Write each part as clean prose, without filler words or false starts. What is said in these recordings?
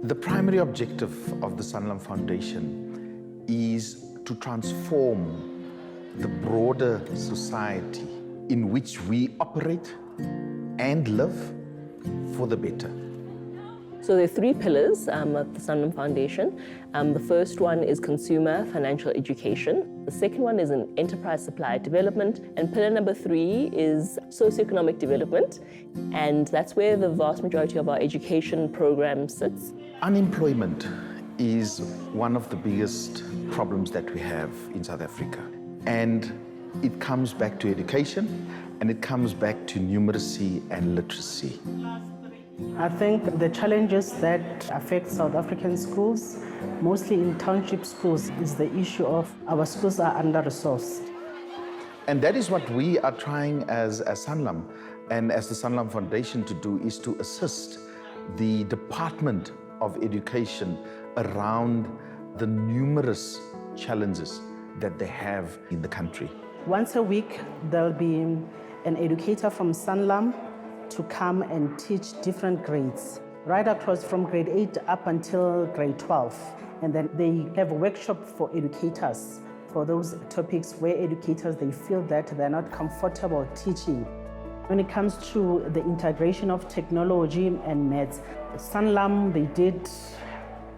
The primary objective of the Sanlam Foundation is to transform the broader society in which we operate and live for the better. So there are three pillars of the Sanlam Foundation. The first one is consumer financial education. The second one is an enterprise supplier development. And pillar number 3 is socioeconomic development. And that's where the vast majority of our education program sits. Unemployment is one of the biggest problems that we have in South Africa. And it comes back to education, and it comes back to numeracy and literacy. I think the challenges that affect South African schools, mostly in township schools, is the issue of our schools are under-resourced. And that is what we are trying as Sanlam and as the Sanlam Foundation to do, is to assist the Department of Education around the numerous challenges that they have in the country. Once a week, there'll be an educator from Sanlam to come and teach different grades, right across from grade 8 up until grade 12. And then they have a workshop for educators for those topics where educators, they feel that they're not comfortable teaching. When it comes to the integration of technology and maths, Sanlam, they did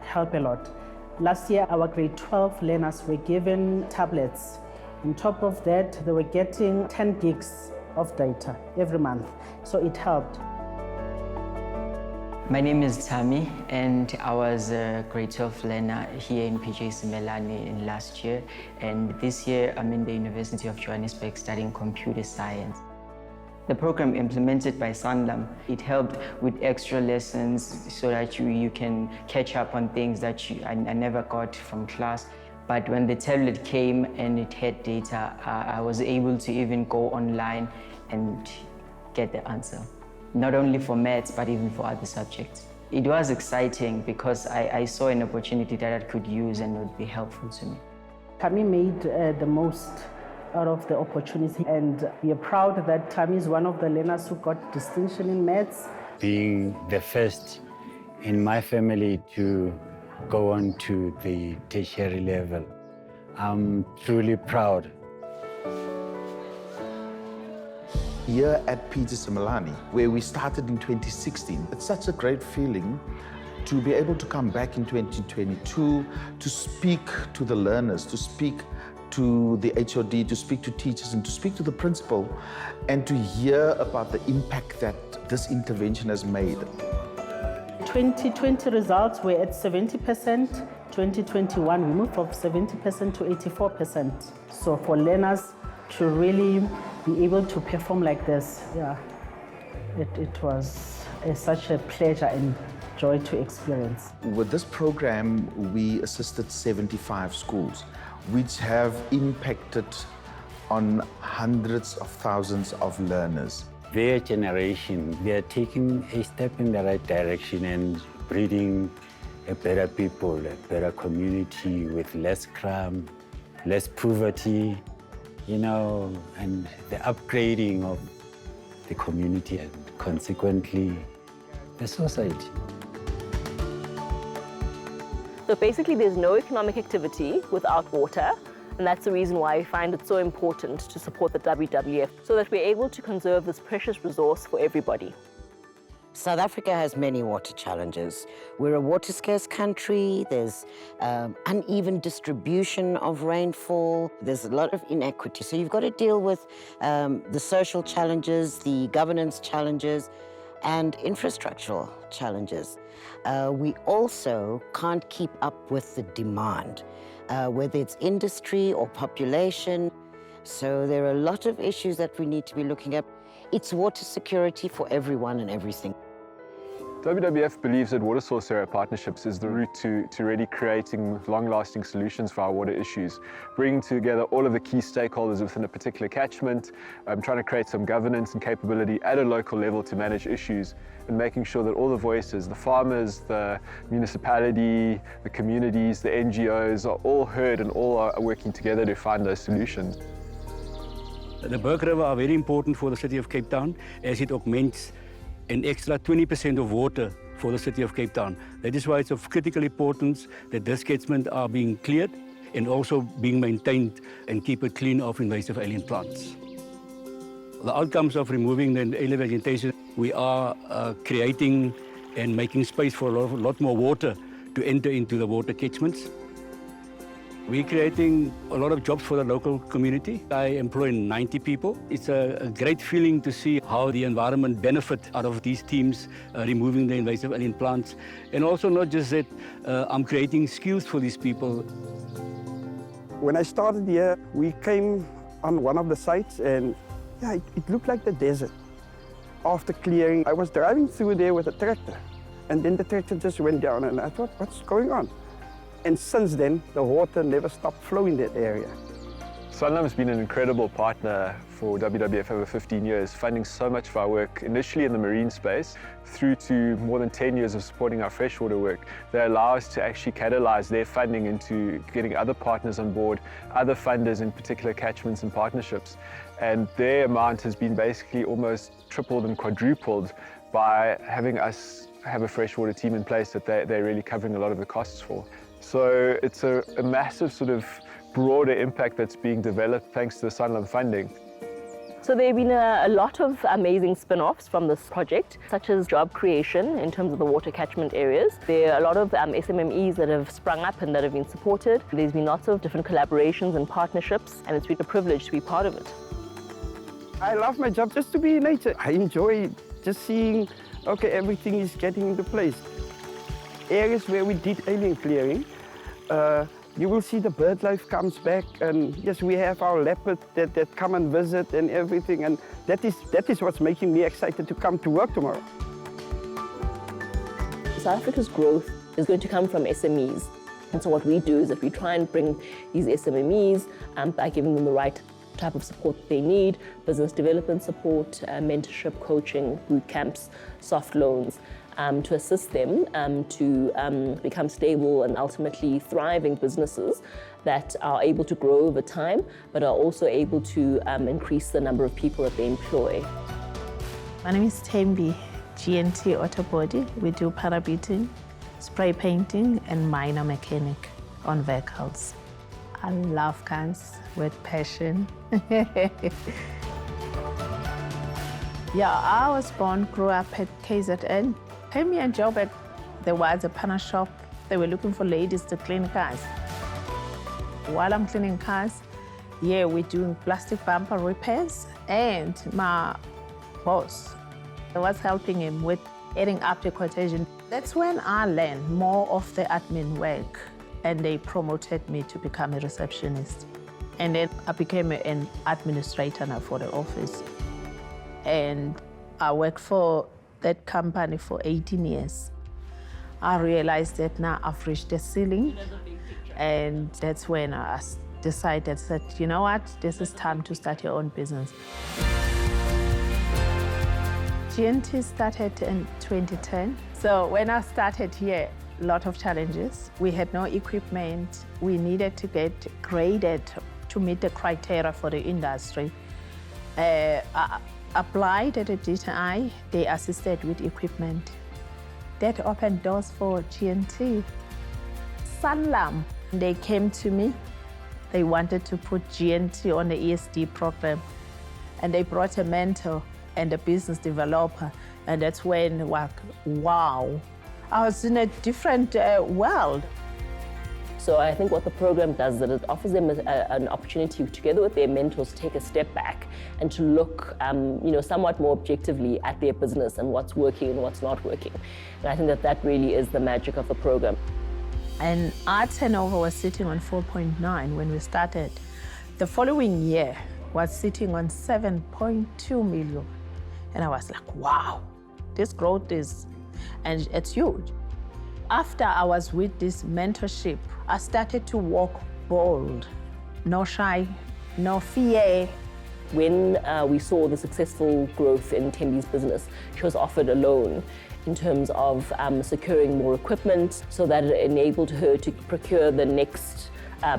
help a lot. Last year, our grade 12 learners were given tablets. On top of that, they were getting 10 gigs of data every month, so it helped. My name is Tami, and I was a grade 12 learner here in PJ Simelane in last year, and this year I'm in the University of Johannesburg studying computer science. The program implemented by Sanlam, it helped with extra lessons so that you can catch up on things that I never got from class. But when the tablet came and it had data, I was able to even go online and get the answer. Not only for maths, but even for other subjects. It was exciting because I saw an opportunity that I could use and would be helpful to me. Tami made the most out of the opportunity, and we are proud that Tami is one of the learners who got distinction in maths. Being the first in my family to go on to the tertiary level, I'm truly proud. Here at PJ Simelane, where we started in 2016, it's such a great feeling to be able to come back in 2022 to speak to the learners, to speak to the HOD, to speak to teachers, and to speak to the principal, and to hear about the impact that this intervention has made. 2020 results were at 70%. 2021, we moved from 70% to 84%. So for learners to really be able to perform like this, yeah, it was such a pleasure and joy to experience. With this program, we assisted 75 schools, which have impacted on hundreds of thousands of learners. Their generation, they are taking a step in the right direction and breeding a better people, a better community with less crime, less poverty, you know, and the upgrading of the community and consequently the society. So basically there's no economic activity without water, and that's the reason why we find it so important to support the WWF, so that we're able to conserve this precious resource for everybody. South Africa has many water challenges. We're a water-scarce country. There's uneven distribution of rainfall. There's a lot of inequity. So you've got to deal with the social challenges, the governance challenges, and infrastructural challenges. We also can't keep up with the demand, whether it's industry or population. So there are a lot of issues that we need to be looking at. It's water security for everyone and everything. WWF believes that water source area partnerships is the route to really creating long-lasting solutions for our water issues, bringing together all of the key stakeholders within a particular catchment, trying to create some governance and capability at a local level to manage issues, and making sure that all the voices, the farmers, the municipality, the communities, the NGOs are all heard and all are working together to find those solutions. The Berg River are very important for the city of Cape Town, as it augments an extra 20% of water for the city of Cape Town. That is why it's of critical importance that this catchment are being cleared and also being maintained and keep it clean of invasive alien plants. The outcomes of removing the alien vegetation, we are creating and making space for a lot more water to enter into the water catchments. We're creating a lot of jobs for the local community. I employ 90 people. It's a great feeling to see how the environment benefits out of these teams removing the invasive alien plants. And also not just that, I'm creating skills for these people. When I started here, we came on one of the sites and yeah, it looked like the desert. After clearing, I was driving through there with a tractor and then the tractor just went down and I thought, what's going on? And since then, the water never stopped flowing in that area. Sanlam has been an incredible partner for WWF over 15 years, funding so much of our work, initially in the marine space, through to more than 10 years of supporting our freshwater work. They allow us to actually catalyze their funding into getting other partners on board, other funders in particular catchments and partnerships. And their amount has been basically almost tripled and quadrupled by having us have a freshwater team in place that they're really covering a lot of the costs for. So it's a massive sort of broader impact that's being developed thanks to the Sanlam funding. So there have been a lot of amazing spin-offs from this project, such as job creation in terms of the water catchment areas. There are a lot of SMMEs that have sprung up and that have been supported. There's been lots of different collaborations and partnerships, and it's been a privilege to be part of it. I love my job just to be in nature. I enjoy just seeing, okay, everything is getting into place. Areas where we did alien clearing, you will see the bird life comes back, and yes, we have our leopard that come and visit and everything, and that is what's making me excited to come to work tomorrow. South Africa's growth is going to come from SMEs. And so what we do is that we try and bring these SMEs by giving them the right type of support they need, business development support, mentorship, coaching, boot camps, soft loans, to assist them to become stable and ultimately thriving businesses that are able to grow over time, but are also able to increase the number of people that they employ. My name is Tembi, GNT Auto Body. We do parabeating, spray painting, and minor mechanic on vehicles. I love cars with passion. Yeah, I was born, grew up at KZN. Gave me a job at, there was a panel shop. They were looking for ladies to clean cars. While I'm cleaning cars, yeah, we're doing plastic bumper repairs. And my boss, I was helping him with adding up the quotation. That's when I learned more of the admin work, and they promoted me to become a receptionist. And then I became an administrator now for the office. And I worked for that company for 18 years. I realized that now I've reached the ceiling, and that's when I decided that, you know what, this is time to start your own business. GNT started in 2010. So when I started here, a lot of challenges. We had no equipment. We needed to get graded to meet the criteria for the industry. I applied at the DTI. They assisted with equipment. That opened doors for GNT. Sanlam, they came to me. They wanted to put GNT on the ESD program. And they brought a mentor and a business developer. And that's when, like, wow. I was in a different world. So I think what the program does is that it offers them an opportunity, together with their mentors, to take a step back and to look, somewhat more objectively at their business and what's working and what's not working. And I think that that really is the magic of the program. And our turnover was sitting on 4.9 when we started. The following year was sitting on 7.2 million. And I was like, wow, this growth is, and it's huge. After I was with this mentorship, I started to walk bold, no shy, no fear. When we saw the successful growth in Tembi's business, she was offered a loan in terms of securing more equipment so that it enabled her to procure the next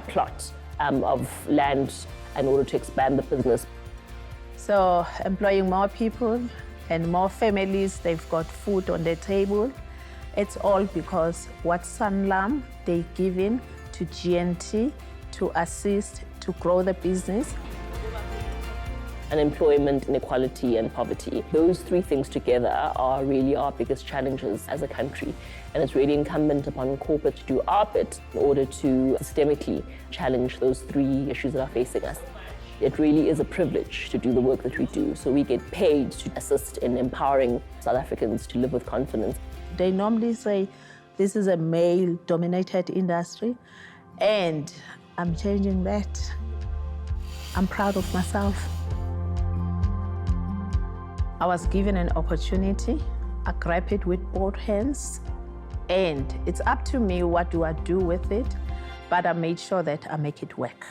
plot of land in order to expand the business. So employing more people and more families, they've got food on their table. It's all because what Sanlam, they give in to GNT to assist to grow the business. Unemployment, inequality, and poverty. Those three things together are really our biggest challenges as a country. And it's really incumbent upon corporate to do our bit in order to systemically challenge those three issues that are facing us. It really is a privilege to do the work that we do. So we get paid to assist in empowering South Africans to live with confidence. They normally say this is a male-dominated industry, and I'm changing that. I'm proud of myself. I was given an opportunity, I grabbed it with both hands, and it's up to me what do I do with it, but I made sure that I make it work.